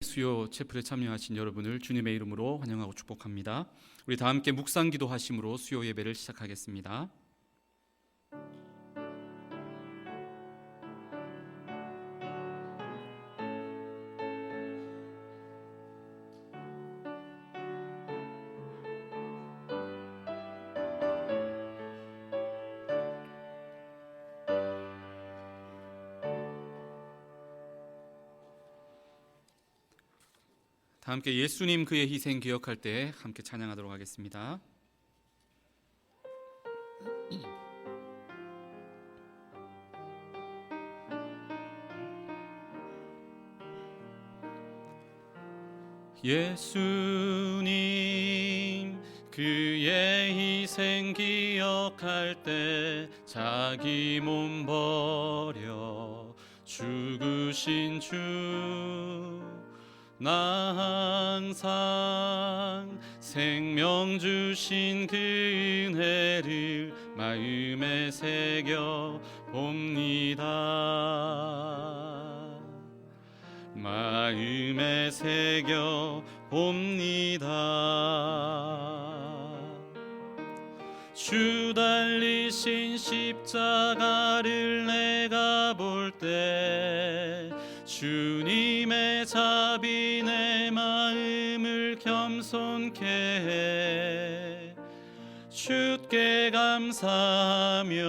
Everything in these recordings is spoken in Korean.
수요 채플에 참여하신 여러분을 주님의 이름으로 환영하고 축복합니다. 우리 다 함께 묵상 기도하심으로 수요 예배를 시작하겠습니다. 다 함께 예수님 그의 희생 기억할 때 함께 찬양하도록 하겠습니다. 예수님 그의 희생 기억할 때 자기 몸 버려 죽으신 주 나 항상 생명 주신 그 은혜를 마음에 새겨 봅니다. 마음에 새겨 봅니다. 주 달리신 십자가를 내가 볼 때 주님의 자비 내 마음을 겸손케 해 주께 감사하며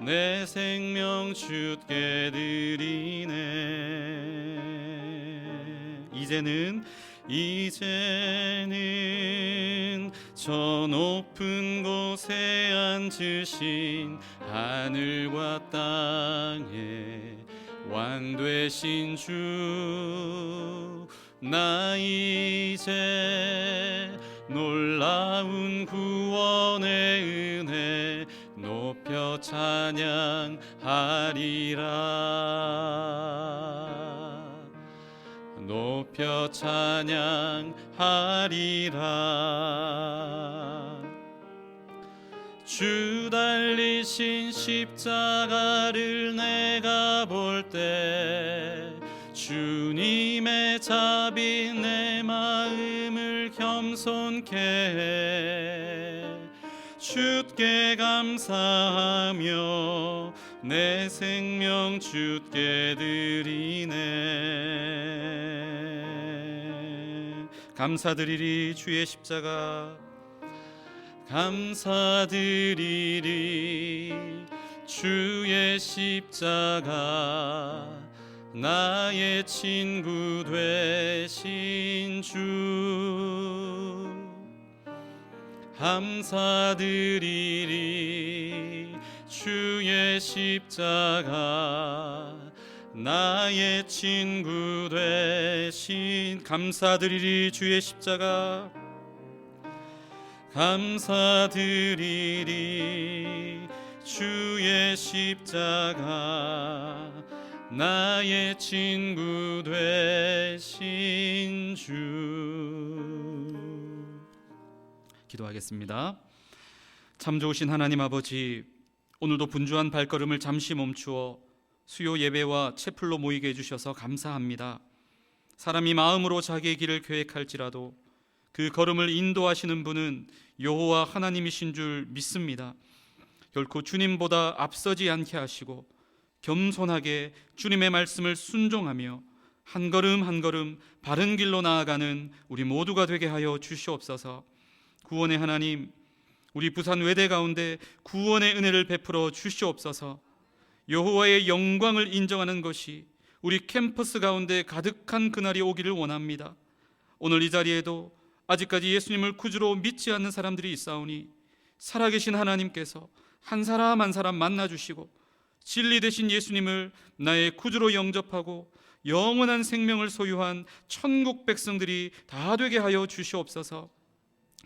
내 생명 주께 드리네. 이제는 저 높은 곳에 앉으신 하늘과 땅에 왕 되신 주 나 이제 놀라운 구원의 은혜 높여 찬양하리라. 높여 찬양하리라. 주 달리신 십자가를 내가 볼 때 주님의 자비 내 마음을 겸손케 해 주께 감사하며 내 생명 주께 드리네. 감사드리리 주의 십자가 감사드리리 주의 십자가 나의 친구 되신 주 감사드리리 주의 십자가 나의 친구 되신 감사드리리 주의 십자가 감사드리리 주의 십자가 나의 친구 되신 주. 기도하겠습니다. 참 좋으신 하나님 아버지, 오늘도 분주한 발걸음을 잠시 멈추어 수요 예배와 채플로 모이게 해주셔서 감사합니다. 사람이 마음으로 자기의 길을 계획할지라도 그 걸음을 인도하시는 분은 여호와 하나님이신 줄 믿습니다. 결코 주님보다 앞서지 않게 하시고 겸손하게 주님의 말씀을 순종하며 한 걸음 한 걸음 바른 길로 나아가는 우리 모두가 되게 하여 주시옵소서. 구원의 하나님, 우리 부산 외대 가운데 구원의 은혜를 베풀어 주시옵소서. 여호와의 영광을 인정하는 것이 우리 캠퍼스 가운데 가득한 그날이 오기를 원합니다. 오늘 이 자리에도 아직까지 예수님을 구주로 믿지 않는 사람들이 있사오니 살아계신 하나님께서 한 사람 한 사람 만나주시고 진리 되신 예수님을 나의 구주로 영접하고 영원한 생명을 소유한 천국 백성들이 다 되게 하여 주시옵소서.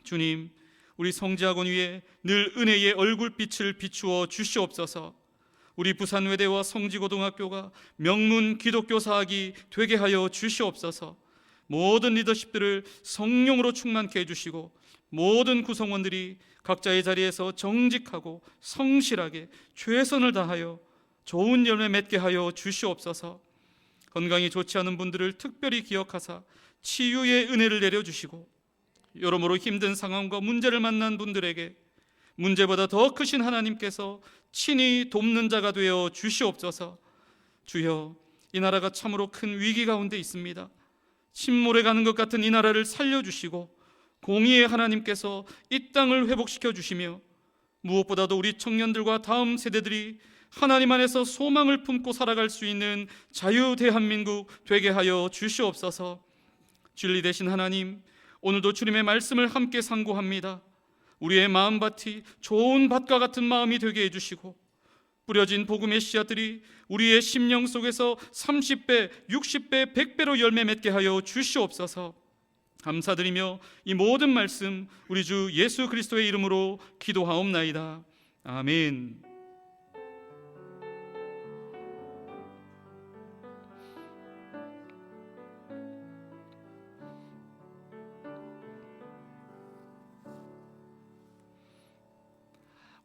주님, 우리 성지학원 위에 늘 은혜의 얼굴빛을 비추어 주시옵소서. 우리 부산외대와 성지고등학교가 명문 기독교 사학이 되게 하여 주시옵소서. 모든 리더십들을 성령으로 충만케 해주시고 모든 구성원들이 각자의 자리에서 정직하고 성실하게 최선을 다하여 좋은 열매 맺게 하여 주시옵소서. 건강이 좋지 않은 분들을 특별히 기억하사 치유의 은혜를 내려주시고, 여러모로 힘든 상황과 문제를 만난 분들에게 문제보다 더 크신 하나님께서 친히 돕는 자가 되어 주시옵소서. 주여, 이 나라가 참으로 큰 위기 가운데 있습니다. 침몰해 가는 것 같은 이 나라를 살려주시고 공의의 하나님께서 이 땅을 회복시켜 주시며, 무엇보다도 우리 청년들과 다음 세대들이 하나님 안에서 소망을 품고 살아갈 수 있는 자유 대한민국 되게 하여 주시옵소서. 진리 되신 하나님, 오늘도 주님의 말씀을 함께 상고합니다. 우리의 마음밭이 좋은 밭과 같은 마음이 되게 해주시고, 뿌려진 복음의 씨앗들이 우리의 심령 속에서 30배, 60배, 100배로 열매 맺게 하여 주시옵소서. 감사드리며 이 모든 말씀 우리 주 예수 그리스도의 이름으로 기도하옵나이다. 아멘.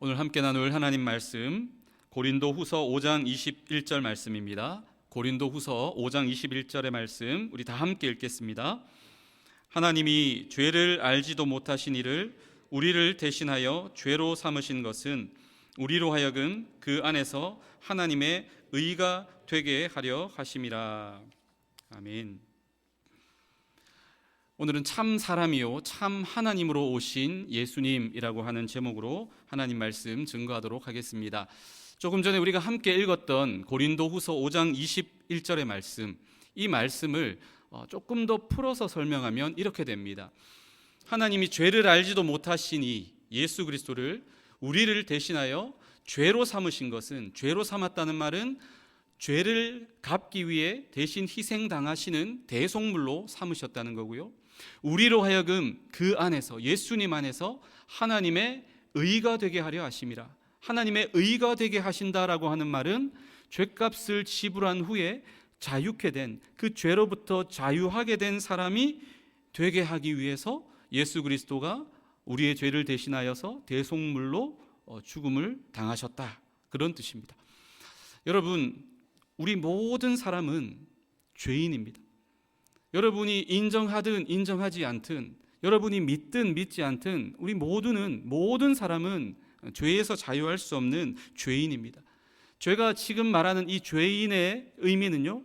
오늘 함께 나눌 하나님 말씀, 고린도후서 5장 21절 말씀입니다. 고린도후서 5장 21절의 말씀 우리 다 함께 읽겠습니다. 하나님이 죄를 알지도 못하신 이를 우리를 대신하여 죄로 삼으신 것은 우리로 하여금 그 안에서 하나님의 의가 되게 하려 하심이라. 아멘. 오늘은 참 사람이요 참 하나님으로 오신 예수님이라고 하는 제목으로 하나님 말씀 증거하도록 하겠습니다. 조금 전에 우리가 함께 읽었던 고린도후서 5장 21절의 말씀, 이 말씀을 조금 더 풀어서 설명하면 이렇게 됩니다. 하나님이 죄를 알지도 못하신 이 예수 그리스도를 우리를 대신하여 죄로 삼으신 것은, 죄로 삼았다는 말은 죄를 갚기 위해 대신 희생당하시는 대속물로 삼으셨다는 거고요, 우리로 하여금 그 안에서, 예수님 안에서 하나님의 의가 되게 하려 하심이라. 하나님의 의가 되게 하신다라고 하는 말은 죄값을 지불한 후에 자유케 된, 그 죄로부터 자유하게 된 사람이 되게 하기 위해서 예수 그리스도가 우리의 죄를 대신하여서 대속물로 죽음을 당하셨다, 그런 뜻입니다. 여러분, 우리 모든 사람은 죄인입니다. 여러분이 인정하든 인정하지 않든, 여러분이 믿든 믿지 않든, 우리 모든 사람은 죄에서 자유할 수 없는 죄인입니다. 죄가 지금 말하는 이 죄인의 의미는요,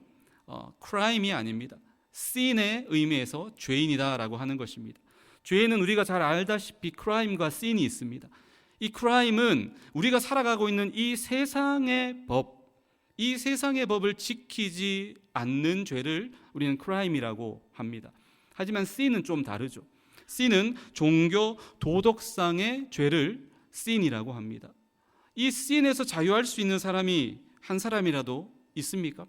crime이 아닙니다. sin의 의미에서 죄인이다라고 하는 것입니다. 죄는 우리가 잘 알다시피 crime과 sin이 있습니다. 이 crime은 우리가 살아가고 있는 이 세상의 법, 이 세상의 법을 지키지 않는 죄를 우리는 crime이라고 합니다. 하지만 sin은 좀 다르죠. sin은 종교 도덕상의 죄를 sin이라고 합니다. 이 sin에서 자유할 수 있는 사람이 한 사람이라도 있습니까?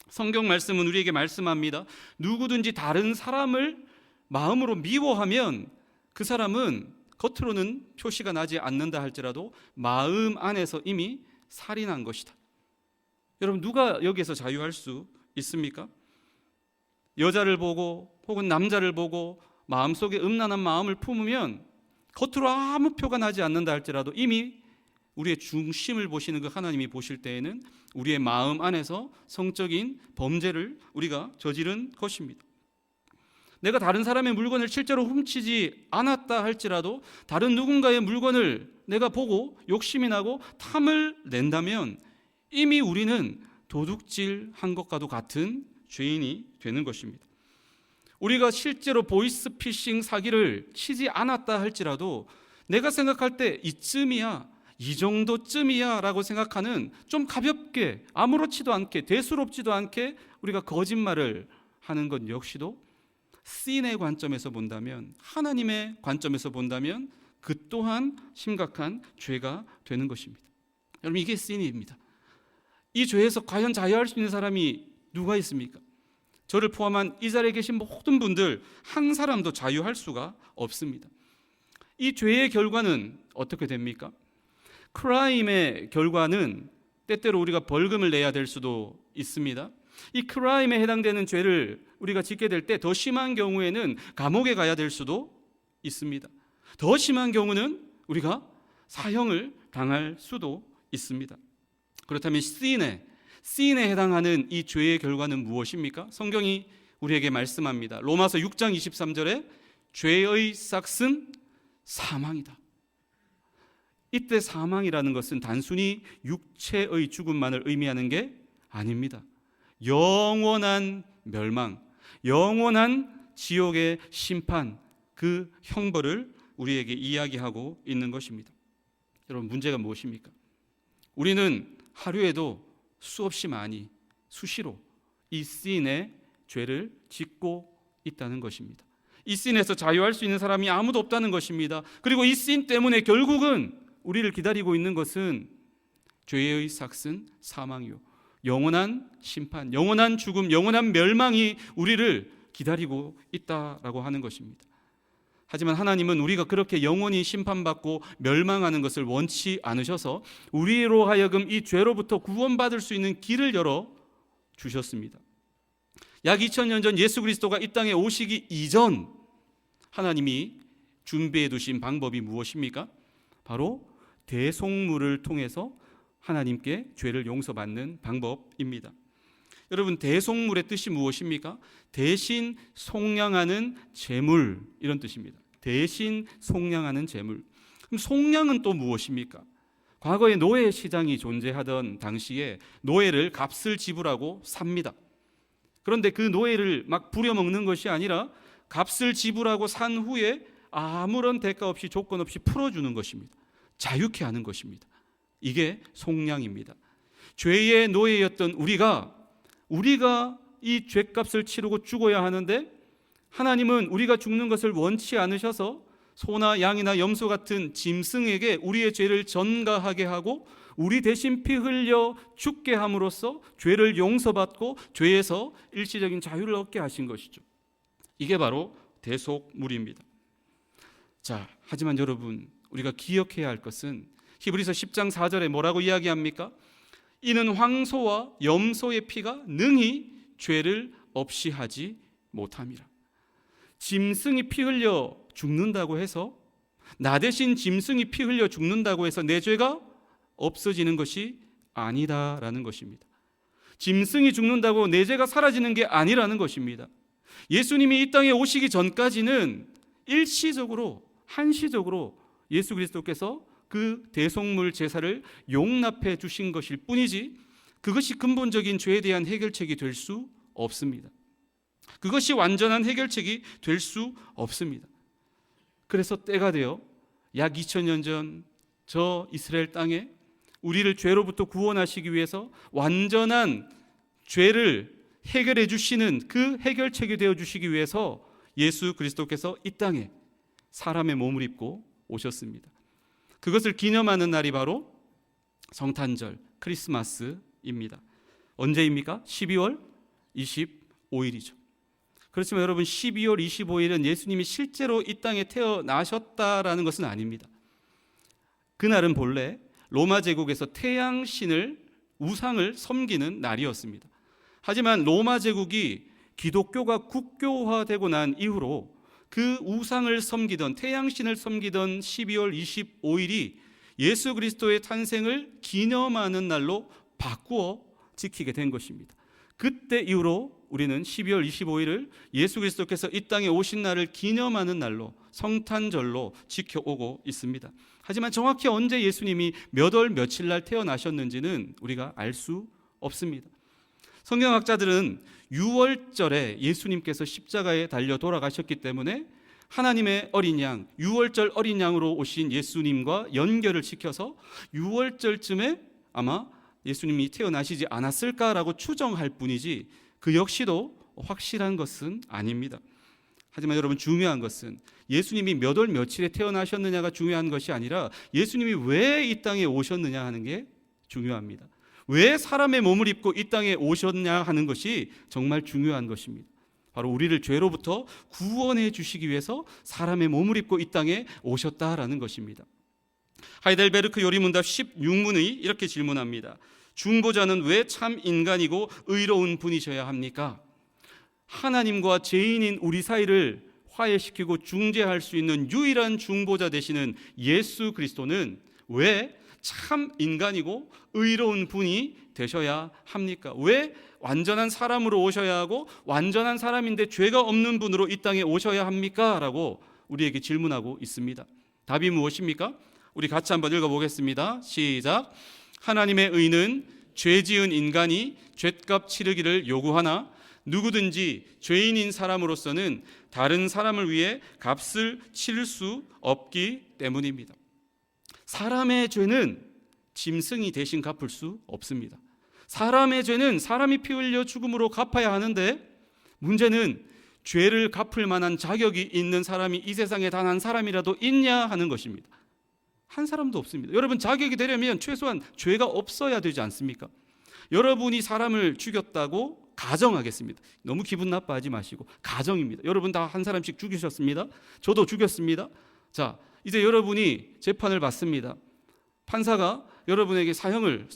성경 말씀은 우리에게 말씀합니다. 누구든지 다른 사람을 마음으로 미워하면 그 사람은 겉으로는 표시가 나지 않는다 할지라도 마음 안에서 이미 살인한 것이다. 여러분, 누가 여기에서 자유할 수 있습니까? 여자를 보고 혹은 남자를 보고 마음속에 음란한 마음을 품으면 겉으로 아무 표가 나지 않는다 할지라도 이미 우리의 중심을 보시는 그 하나님이 보실 때에는 우리의 마음 안에서 성적인 범죄를 우리가 저지른 것입니다. 내가 다른 사람의 물건을 실제로 훔치지 않았다 할지라도 다른 누군가의 물건을 내가 보고 욕심이 나고 탐을 낸다면 이미 우리는 도둑질한 것과도 같은 죄인이 되는 것입니다. 우리가 실제로 보이스피싱 사기를 치지 않았다 할지라도 내가 생각할 때 이쯤이야, 이 정도쯤이야 라고 생각하는, 좀 가볍게 아무렇지도 않게 대수롭지도 않게 우리가 거짓말을 하는 것 역시도 신의 관점에서 본다면, 하나님의 관점에서 본다면 그 또한 심각한 죄가 되는 것입니다. 여러분, 이게 신입니다. 이 죄에서 과연 자유할 수 있는 사람이 누가 있습니까? 저를 포함한 이 자리에 계신 모든 분들 한 사람도 자유할 수가 없습니다. 이 죄의 결과는 어떻게 됩니까? 크라임의 결과는 때때로 우리가 벌금을 내야 될 수도 있습니다. 이 크라임에 해당되는 죄를 우리가 짓게 될 때 더 심한 경우에는 감옥에 가야 될 수도 있습니다. 더 심한 경우는 우리가 사형을 당할 수도 있습니다. 그렇다면 신에 해당하는 이 죄의 결과는 무엇입니까? 성경이 우리에게 말씀합니다. 로마서 6장 23절에 죄의 삭은 사망이다. 이때 사망이라는 것은 단순히 육체의 죽음만을 의미하는 게 아닙니다. 영원한 멸망, 영원한 지옥의 심판, 그 형벌을 우리에게 이야기하고 있는 것입니다. 여러분, 문제가 무엇입니까? 우리는 하루에도 수없이 많이, 수시로 이 신의 죄를 짓고 있다는 것입니다. 이 신에서 자유할 수 있는 사람이 아무도 없다는 것입니다. 그리고 이 신 때문에 결국은 우리를 기다리고 있는 것은 죄의 삭은 사망이요, 영원한 심판, 영원한 죽음, 영원한 멸망이 우리를 기다리고 있다라고 하는 것입니다. 하지만 하나님은 우리가 그렇게 영원히 심판받고 멸망하는 것을 원치 않으셔서 우리로 하여금 이 죄로부터 구원받을 수 있는 길을 열어 주셨습니다. 약 2000년 전 예수 그리스도가 이 땅에 오시기 이전 하나님이 준비해 두신 방법이 무엇입니까? 바로 대속물을 통해서 하나님께 죄를 용서받는 방법입니다. 여러분, 대속물의 뜻이 무엇입니까? 대신 속량하는 제물, 이런 뜻입니다. 대신 속량하는 제물. 그럼 속량은 또 무엇입니까? 과거에 노예 시장이 존재하던 당시에 노예를 값을 지불하고 삽니다. 그런데 그 노예를 막 부려먹는 것이 아니라 값을 지불하고 산 후에 아무런 대가 없이 조건 없이 풀어주는 것입니다. 자유케 하는 것입니다. 이게 속량입니다. 죄의 노예였던 우리가 이 죄값을 치르고 죽어야 하는데 하나님은 우리가 죽는 것을 원치 않으셔서 소나 양이나 염소 같은 짐승에게 우리의 죄를 전가하게 하고 우리 대신 피 흘려 죽게 함으로써 죄를 용서받고 죄에서 일시적인 자유를 얻게 하신 것이죠. 이게 바로 대속물입니다. 자, 하지만 여러분, 우리가 기억해야 할 것은 히브리서 10장 4절에 뭐라고 이야기합니까? 이는 황소와 염소의 피가 능히 죄를 없이 하지 못함이라. 짐승이 피 흘려 죽는다고 해서, 나 대신 짐승이 피 흘려 죽는다고 해서 내 죄가 없어지는 것이 아니다라는 것입니다. 짐승이 죽는다고 내 죄가 사라지는 게 아니라는 것입니다. 예수님이 이 땅에 오시기 전까지는 일시적으로, 한시적으로 예수 그리스도께서 그 대속물 제사를 용납해 주신 것일 뿐이지 그것이 근본적인 죄에 대한 해결책이 될 수 없습니다. 그것이 완전한 해결책이 될 수 없습니다. 그래서 때가 되어 약 2000년 전 저 이스라엘 땅에 우리를 죄로부터 구원하시기 위해서 완전한 죄를 해결해 주시는 그 해결책이 되어 주시기 위해서 예수 그리스도께서 이 땅에 사람의 몸을 입고 오셨습니다. 그것을 기념하는 날이 바로 성탄절, 크리스마스입니다. 언제입니까? 12월 25일이죠. 그렇지만 여러분, 12월 25일은 예수님이 실제로 이 땅에 태어나셨다라는 것은 아닙니다. 그날은 본래 로마 제국에서 태양신을, 우상을 섬기는 날이었습니다. 하지만 로마 제국이 기독교가 국교화되고 난 이후로 그 우상을 섬기던, 태양신을 섬기던 12월 25일이 예수 그리스도의 탄생을 기념하는 날로 바꾸어 지키게 된 것입니다. 그때 이후로 우리는 12월 25일을 예수 그리스도께서 이 땅에 오신 날을 기념하는 날로, 성탄절로 지켜오고 있습니다. 하지만 정확히 언제 예수님이 몇 월 며칠 날 태어나셨는지는 우리가 알 수 없습니다. 성경학자들은 6월절에 예수님께서 십자가에 달려 돌아가셨기 때문에 하나님의 어린 양, 6월절 어린 양으로 오신 예수님과 연결을 시켜서 6월절쯤에 아마 예수님이 태어나시지 않았을까라고 추정할 뿐이지 그 역시도 확실한 것은 아닙니다. 하지만 여러분, 중요한 것은 예수님이 몇 월 며칠에 태어나셨느냐가 중요한 것이 아니라 예수님이 왜 이 땅에 오셨느냐 하는 게 중요합니다. 왜 사람의 몸을 입고 이 땅에 오셨냐 하는 것이 정말 중요한 것입니다. 바로 우리를 죄로부터 구원해 주시기 위해서 사람의 몸을 입고 이 땅에 오셨다라는 것입니다. 하이델베르크 요리문답 16문이 이렇게 질문합니다. 중보자는 왜 참 인간이고 의로운 분이셔야 합니까? 하나님과 죄인인 우리 사이를 화해시키고 중재할 수 있는 유일한 중보자 되시는 예수 그리스도는 왜 참 인간이고 의로운 분이 되셔야 합니까? 왜 완전한 사람으로 오셔야 하고 완전한 사람인데 죄가 없는 분으로 이 땅에 오셔야 합니까? 라고 우리에게 질문하고 있습니다. 답이 무엇입니까? 우리 같이 한번 읽어보겠습니다. 시작. 하나님의 의는 죄 지은 인간이 죗값 치르기를 요구하나 누구든지 죄인인 사람으로서는 다른 사람을 위해 값을 치를 수 없기 때문입니다. 사람의 죄는 짐승이 대신 갚을 수 없습니다. 사람의 죄는 사람이 피 흘려 죽음으로 갚아야 하는데 문제는 죄를 갚을 만한 자격이 있는 사람이 이 세상에 단 한 사람이라도 있냐 하는 것입니다. 한 사람도 없습니다. 여러분, 자격이 되려면 최소한 죄가 없어야 되지 않습니까? 여러분이 사람을 죽였다고 가정하겠습니다. 너무 기분 나빠하지 마시고 가정입니다. 여러분 다 한 사람씩 죽이셨습니다. 저도 죽였습니다. 자, 이제 여러분이 재판을 받습니다. 판사가 여러분에게 사형을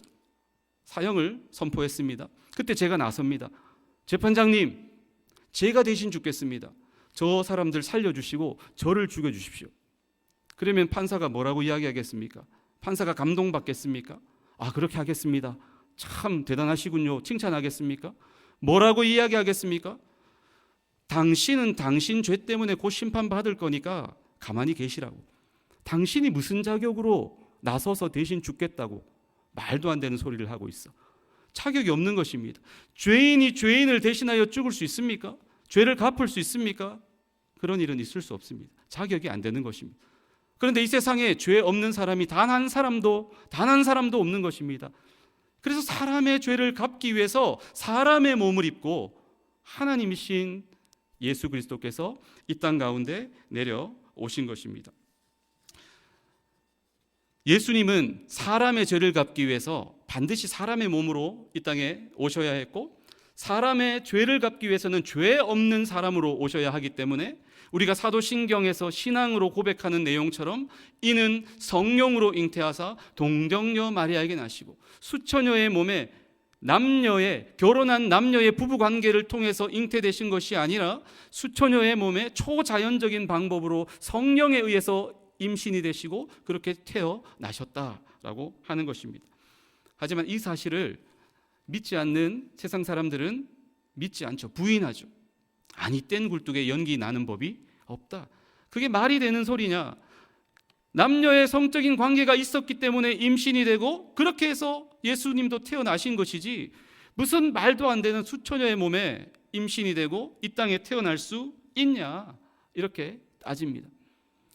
선포했습니다. 그때 제가 나섭니다. 재판장님, 제가 대신 죽겠습니다. 저 사람들 살려주시고 저를 죽여주십시오. 그러면 판사가 뭐라고 이야기하겠습니까? 판사가 감동받겠습니까? 아, 그렇게 하겠습니다. 참 대단하시군요. 칭찬하겠습니까? 뭐라고 이야기하겠습니까? 당신은 당신 죄 때문에 곧 심판받을 거니까 가만히 계시라고. 당신이 무슨 자격으로 나서서 대신 죽겠다고 말도 안 되는 소리를 하고 있어. 자격이 없는 것입니다. 죄인이 죄인을 대신하여 죽을 수 있습니까? 죄를 갚을 수 있습니까? 그런 일은 있을 수 없습니다. 자격이 안 되는 것입니다. 그런데 이 세상에 죄 없는 사람이 단 한 사람도 없는 것입니다. 그래서 사람의 죄를 갚기 위해서 사람의 몸을 입고 하나님이신 예수 그리스도께서 이 땅 가운데 내려오신 것입니다. 예수님은 사람의 죄를 갚기 위해서 반드시 사람의 몸으로 이 땅에 오셔야 했고, 사람의 죄를 갚기 위해서는 죄 없는 사람으로 오셔야 하기 때문에 우리가 사도신경에서 신앙으로 고백하는 내용처럼 이는 성령으로 잉태하사 동정녀 마리아에게 나시고 수처녀의 몸에 결혼한 남녀의 부부관계를 통해서 잉태되신 것이 아니라 수처녀의 몸에 초자연적인 방법으로 성령에 의해서 임신이 되시고 그렇게 태어나셨다라고 하는 것입니다. 하지만 이 사실을 믿지 않는 세상 사람들은 믿지 않죠. 부인하죠. 아니, 뗀 굴뚝에 연기 나는 법이 없다. 그게 말이 되는 소리냐? 남녀의 성적인 관계가 있었기 때문에 임신이 되고 그렇게 해서 예수님도 태어나신 것이지, 무슨 말도 안 되는 수처녀의 몸에 임신이 되고 이 땅에 태어날 수 있냐, 이렇게 따집니다.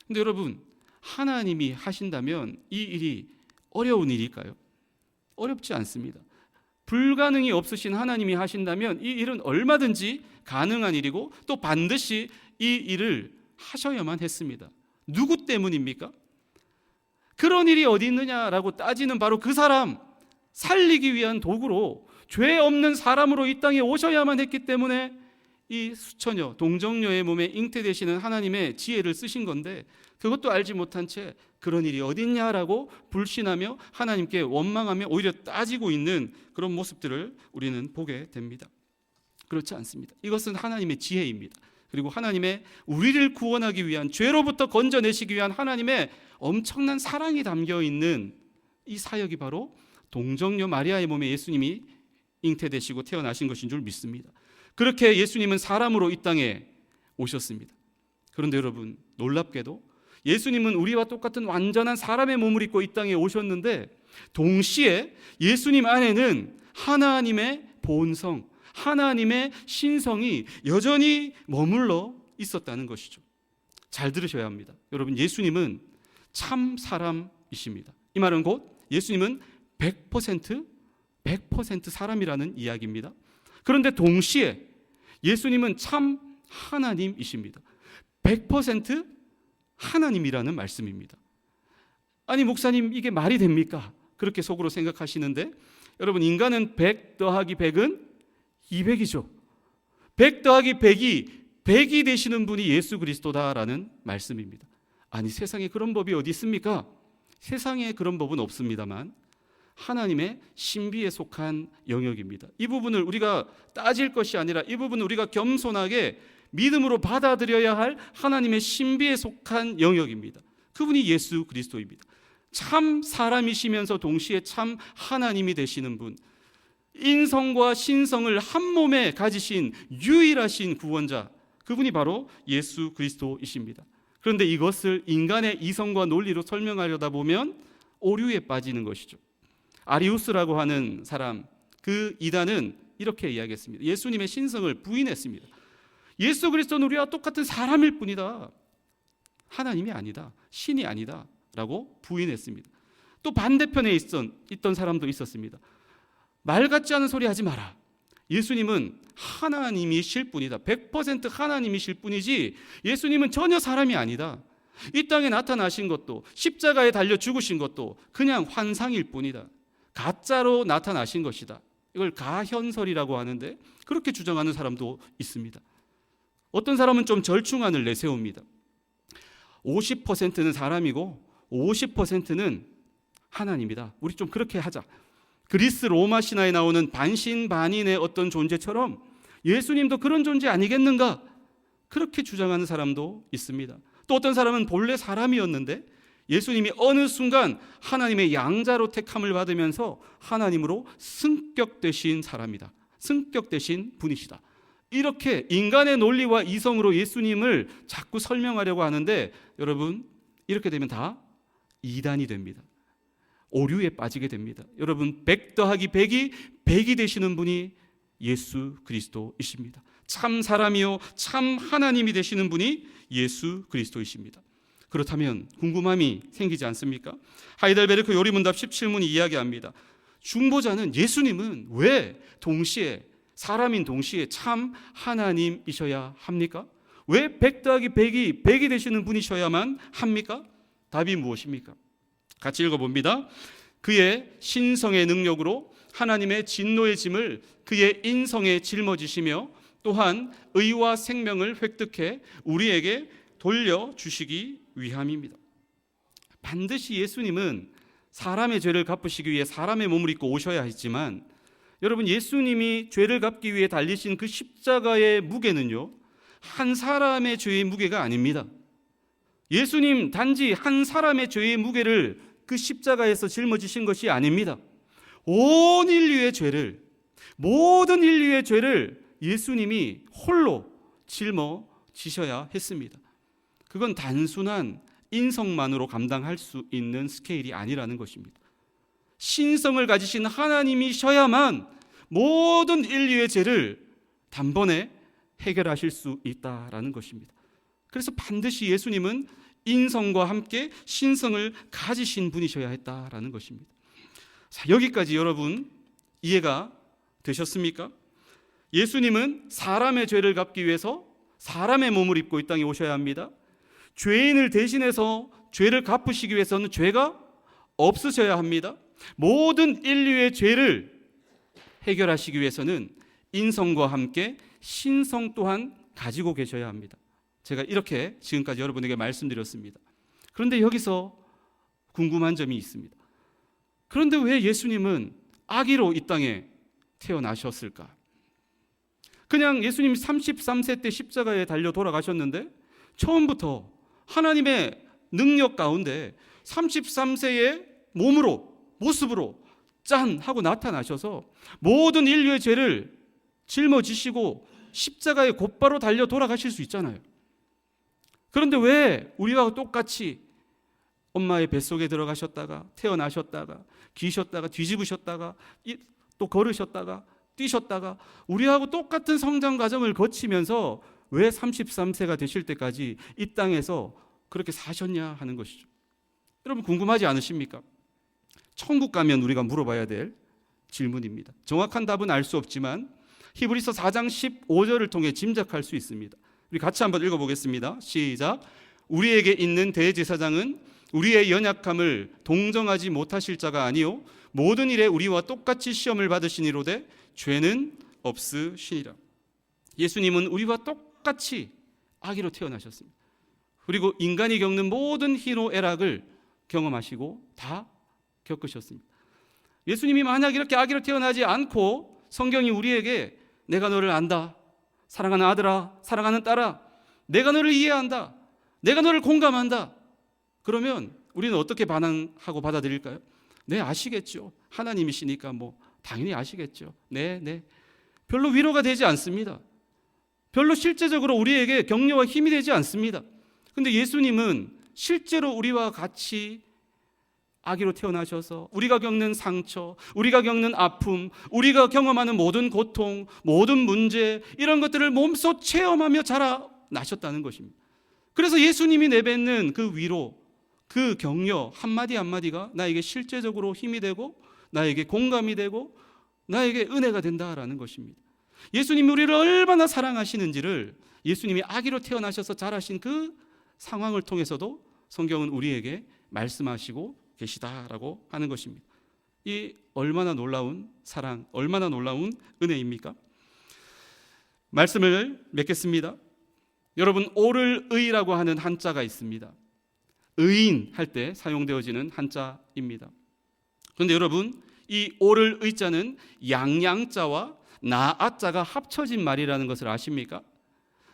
근데 여러분, 하나님이 하신다면 이 일이 어려운 일일까요? 어렵지 않습니다. 불가능이 없으신 하나님이 하신다면 이 일은 얼마든지 가능한 일이고 또 반드시 이 일을 하셔야만 했습니다. 누구 때문입니까? 그런 일이 어디 있느냐라고 따지는 바로 그 사람 살리기 위한 도구로 죄 없는 사람으로 이 땅에 오셔야만 했기 때문에 이 수처녀, 동정녀의 몸에 잉태되시는 하나님의 지혜를 쓰신 건데, 그것도 알지 못한 채 그런 일이 어디 있냐라고 불신하며 하나님께 원망하며 오히려 따지고 있는 그런 모습들을 우리는 보게 됩니다. 그렇지 않습니다. 이것은 하나님의 지혜입니다. 그리고 하나님의 우리를 구원하기 위한, 죄로부터 건져내시기 위한 하나님의 엄청난 사랑이 담겨있는 이 사역이 바로 동정녀 마리아의 몸에 예수님이 잉태되시고 태어나신 것인 줄 믿습니다. 그렇게 예수님은 사람으로 이 땅에 오셨습니다. 그런데 여러분, 놀랍게도 예수님은 우리와 똑같은 완전한 사람의 몸을 입고 이 땅에 오셨는데 동시에 예수님 안에는 하나님의 본성, 하나님의 신성이 여전히 머물러 있었다는 것이죠. 잘 들으셔야 합니다. 여러분, 예수님은 참 사람이십니다. 이 말은 곧 예수님은 100% 사람이라는 이야기입니다. 그런데 동시에 예수님은 참 하나님이십니다. 100% 하나님이라는 말씀입니다. 아니, 목사님, 이게 말이 됩니까? 그렇게 속으로 생각하시는데, 여러분, 인간은 100 더하기 100은 200이죠. 100 더하기 100이 되시는 분이 예수 그리스도다라는 말씀입니다. 아니, 세상에 그런 법이 어디 있습니까? 세상에 그런 법은 없습니다만 하나님의 신비에 속한 영역입니다. 이 부분을 우리가 따질 것이 아니라 이 부분을 우리가 겸손하게 믿음으로 받아들여야 할 하나님의 신비에 속한 영역입니다. 그분이 예수 그리스도입니다. 참 사람이시면서 동시에 참 하나님이 되시는 분, 인성과 신성을 한 몸에 가지신 유일하신 구원자, 그분이 바로 예수 그리스도이십니다. 그런데 이것을 인간의 이성과 논리로 설명하려다 보면 오류에 빠지는 것이죠. 아리우스라고 하는 사람, 그 이단은 이렇게 이야기했습니다. 예수님의 신성을 부인했습니다. 예수 그리스도는 우리와 똑같은 사람일 뿐이다, 하나님이 아니다, 신이 아니다 라고 부인했습니다. 또 반대편에 있던 사람도 있었습니다. 말 같지 않은 소리 하지 마라, 예수님은 하나님이실 뿐이다, 100% 하나님이실 뿐이지 예수님은 전혀 사람이 아니다, 이 땅에 나타나신 것도 십자가에 달려 죽으신 것도 그냥 환상일 뿐이다, 가짜로 나타나신 것이다. 이걸 가현설이라고 하는데 그렇게 주장하는 사람도 있습니다. 어떤 사람은 좀 절충안을 내세웁니다. 50%는 사람이고 50%는 하나님이다, 우리 좀 그렇게 하자. 그리스 로마 신화에 나오는 반신반인의 어떤 존재처럼 예수님도 그런 존재 아니겠는가, 그렇게 주장하는 사람도 있습니다. 또 어떤 사람은 본래 사람이었는데 예수님이 어느 순간 하나님의 양자로 택함을 받으면서 하나님으로 승격되신 사람이다, 승격되신 분이시다, 이렇게 인간의 논리와 이성으로 예수님을 자꾸 설명하려고 하는데, 여러분 이렇게 되면 다 이단이 됩니다. 오류에 빠지게 됩니다. 여러분 100 더하기 100이 100이 되시는 분이 예수 그리스도이십니다. 참 사람이요 참 하나님이 되시는 분이 예수 그리스도이십니다. 그렇다면 궁금함이 생기지 않습니까? 하이델베르크 요리문답 17문이 이야기합니다. 중보자는 예수님은 왜 동시에 사람인 동시에 참 하나님이셔야 합니까? 왜 100 더하기 100이 100이 되시는 분이셔야만 합니까? 답이 무엇입니까? 같이 읽어봅니다. 그의 신성의 능력으로 하나님의 진노의 짐을 그의 인성에 짊어지시며 또한 의와 생명을 획득해 우리에게 돌려주시기 위함입니다. 반드시 예수님은 사람의 죄를 갚으시기 위해 사람의 몸을 입고 오셔야 했지만, 여러분 예수님이 죄를 갚기 위해 달리신 그 십자가의 무게는요, 한 사람의 죄의 무게가 아닙니다. 예수님 단지 한 사람의 죄의 무게를 그 십자가에서 짊어지신 것이 아닙니다. 온 인류의 죄를, 모든 인류의 죄를 예수님이 홀로 짊어지셔야 했습니다. 그건 단순한 인성만으로 감당할 수 있는 스케일이 아니라는 것입니다. 신성을 가지신 하나님이셔야만 모든 인류의 죄를 단번에 해결하실 수 있다라는 것입니다. 그래서 반드시 예수님은 인성과 함께 신성을 가지신 분이셔야 했다라는 것입니다. 자, 여기까지 여러분 이해가 되셨습니까? 예수님은 사람의 죄를 갚기 위해서 사람의 몸을 입고 이 땅에 오셔야 합니다. 죄인을 대신해서 죄를 갚으시기 위해서는 죄가 없으셔야 합니다. 모든 인류의 죄를 해결하시기 위해서는 인성과 함께 신성 또한 가지고 계셔야 합니다. 제가 이렇게 지금까지 여러분에게 말씀드렸습니다. 그런데 여기서 궁금한 점이 있습니다. 그런데 왜 예수님은 아기로 이 땅에 태어나셨을까? 그냥 예수님이 33세 때 십자가에 달려 돌아가셨는데 처음부터 하나님의 능력 가운데 33세의 몸으로, 모습으로 짠 하고 나타나셔서 모든 인류의 죄를 짊어지시고 십자가에 곧바로 달려 돌아가실 수 있잖아요. 그런데 왜 우리와 똑같이 엄마의 뱃속에 들어가셨다가 태어나셨다가 기셨다가 뒤집으셨다가 또 걸으셨다가 뛰셨다가 우리하고 똑같은 성장 과정을 거치면서 왜 33세가 되실 때까지 이 땅에서 그렇게 사셨냐 하는 것이죠. 여러분 궁금하지 않으십니까? 천국 가면 우리가 물어봐야 될 질문입니다. 정확한 답은 알 수 없지만 히브리서 4장 15절을 통해 짐작할 수 있습니다. 우리 같이 한번 읽어보겠습니다. 시작. 우리에게 있는 대제사장은 우리의 연약함을 동정하지 못하실 자가 아니요 모든 일에 우리와 똑같이 시험을 받으시니로되 죄는 없으시니라. 예수님은 우리와 똑같이 아기로 태어나셨습니다. 그리고 인간이 겪는 모든 희노애락을 경험하시고 다 겪으셨습니다. 예수님이 만약 이렇게 아기로 태어나지 않고 성경이 우리에게 내가 너를 안다, 사랑하는 아들아, 사랑하는 딸아, 내가 너를 이해한다, 내가 너를 공감한다, 그러면 우리는 어떻게 반응하고 받아들일까요? 네, 아시겠죠. 하나님이시니까 뭐 당연히 아시겠죠. 네. 별로 위로가 되지 않습니다. 별로 실제적으로 우리에게 격려와 힘이 되지 않습니다. 근데 예수님은 실제로 우리와 같이 아기로 태어나셔서 우리가 겪는 상처, 우리가 겪는 아픔, 우리가 경험하는 모든 고통, 모든 문제, 이런 것들을 몸소 체험하며 자라나셨다는 것입니다. 그래서 예수님이 내뱉는 그 위로, 그 격려 한마디 한마디가 나에게 실제적으로 힘이 되고 나에게 공감이 되고 나에게 은혜가 된다라는 것입니다. 예수님이 우리를 얼마나 사랑하시는지를 예수님이 아기로 태어나셔서 자라신 그 상황을 통해서도 성경은 우리에게 말씀하시고 계시다라고 하는 것입니다. 이 얼마나 놀라운 사랑, 얼마나 놀라운 은혜입니까? 말씀을 맺겠습니다. 여러분, 오를 의라고 하는 한자가 있습니다. 의인 할 때 사용되어지는 한자입니다. 그런데 여러분, 이 오를 의자는 양양자와 나아자가 합쳐진 말이라는 것을 아십니까?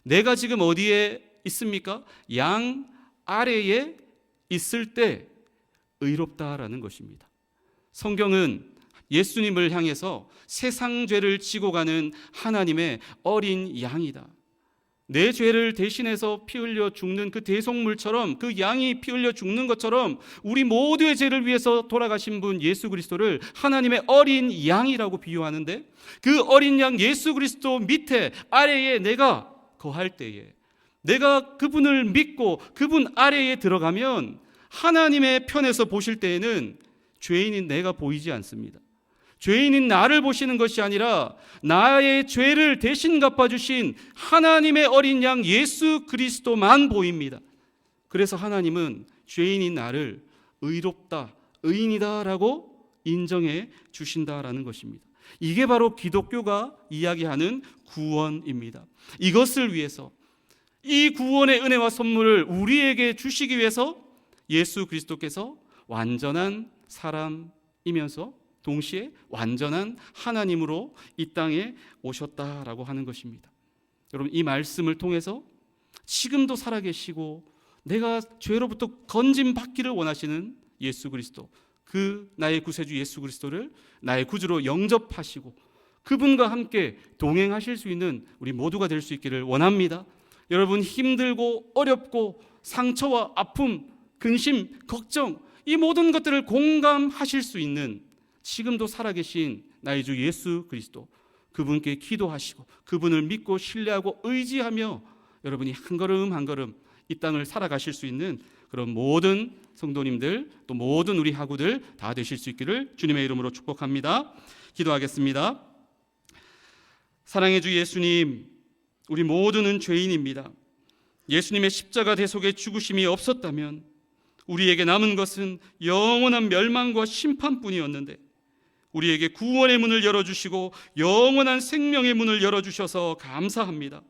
내가 지금 어디에 있습니까? 양 아래에 있을 때 의롭다라는 것입니다. 성경은 예수님을 향해서 세상 죄를 지고 가는 하나님의 어린 양이다, 내 죄를 대신해서 피 흘려 죽는 그 대속물처럼, 그 양이 피 흘려 죽는 것처럼 우리 모두의 죄를 위해서 돌아가신 분 예수 그리스도를 하나님의 어린 양이라고 비유하는데, 그 어린 양 예수 그리스도 밑에 아래에 내가 거할 때에, 내가 그분을 믿고 그분 아래에 들어가면 하나님의 편에서 보실 때에는 죄인인 내가 보이지 않습니다. 죄인인 나를 보시는 것이 아니라 나의 죄를 대신 갚아주신 하나님의 어린 양 예수 그리스도만 보입니다. 그래서 하나님은 죄인인 나를 의롭다, 의인이다 라고 인정해 주신다라는 것입니다. 이게 바로 기독교가 이야기하는 구원입니다. 이것을 위해서, 이 구원의 은혜와 선물을 우리에게 주시기 위해서 예수 그리스도께서 완전한 사람이면서 동시에 완전한 하나님으로 이 땅에 오셨다라고 하는 것입니다. 여러분, 이 말씀을 통해서 지금도 살아계시고 내가 죄로부터 건짐받기를 원하시는 예수 그리스도, 그 나의 구세주 예수 그리스도를 나의 구주로 영접하시고 그분과 함께 동행하실 수 있는 우리 모두가 될 수 있기를 원합니다. 여러분, 힘들고 어렵고 상처와 아픔, 근심, 걱정, 이 모든 것들을 공감하실 수 있는 지금도 살아계신 나의 주 예수 그리스도, 그분께 기도하시고 그분을 믿고 신뢰하고 의지하며 여러분이 한 걸음 한 걸음 이 땅을 살아가실 수 있는 그런 모든 성도님들, 또 모든 우리 하구들 다 되실 수 있기를 주님의 이름으로 축복합니다. 기도하겠습니다. 사랑의 주 예수님, 우리 모두는 죄인입니다. 예수님의 십자가 대속의 죽으심이 없었다면 우리에게 남은 것은 영원한 멸망과 심판뿐이었는데, 우리에게 구원의 문을 열어주시고 영원한 생명의 문을 열어주셔서 감사합니다.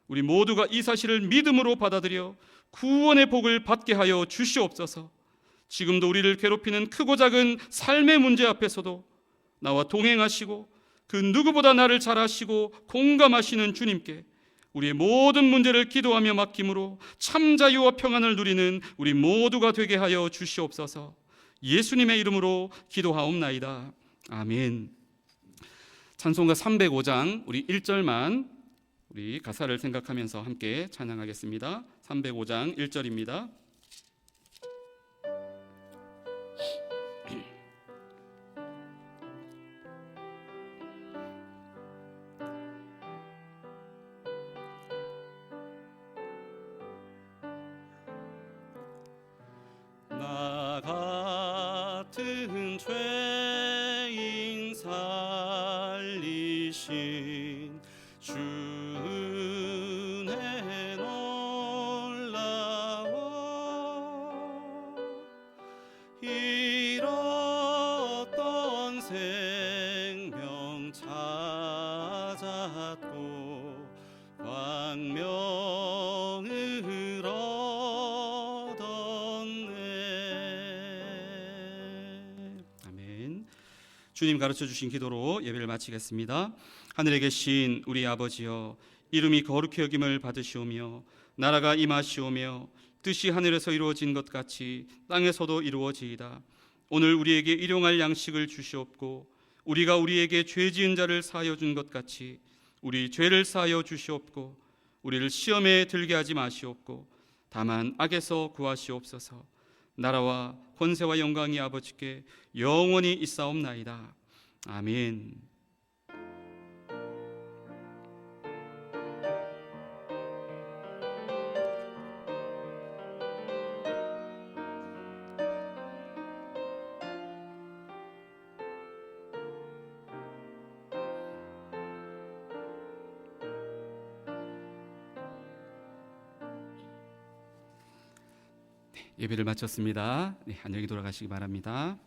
우리 모두가 이 사실을 믿음으로 받아들여 구원의 복을 받게 하여 주시옵소서. 지금도 우리를 괴롭히는 크고 작은 삶의 문제 앞에서도 나와 동행하시고 그 누구보다 나를 잘 아시고 공감하시는 주님께 우리의 모든 문제를 기도하며 맡김으로 참 자유와 평안을 누리는 우리 모두가 되게 하여 주시옵소서. 예수님의 이름으로 기도하옵나이다. 아멘. 찬송가 305장 우리 1절만 우리 가사를 생각하면서 함께 찬양하겠습니다. 305장 1절입니다. 나 같은 죄인 살리신 주 은혜 놀라워, 잃었던 생명 찾았고 광명을 얻었네. 아멘. 주님 가르쳐 주신 기도로 예배를 마치겠습니다. 하늘에 계신 우리 아버지여, 이름이 거룩히 여김을 받으시오며 나라가 임하시오며 뜻이 하늘에서 이루어진 것 같이 땅에서도 이루어지이다. 오늘 우리에게 일용할 양식을 주시옵고 우리가 우리에게 죄 지은 자를 사하여 준 것 같이 우리 죄를 사하여 주시옵고 우리를 시험에 들게 하지 마시옵고 다만 악에서 구하시옵소서. 나라와 권세와 영광이 아버지께 영원히 있사옵나이다. 아멘. 예배를 마쳤습니다. 안녕히 돌아가시기 바랍니다.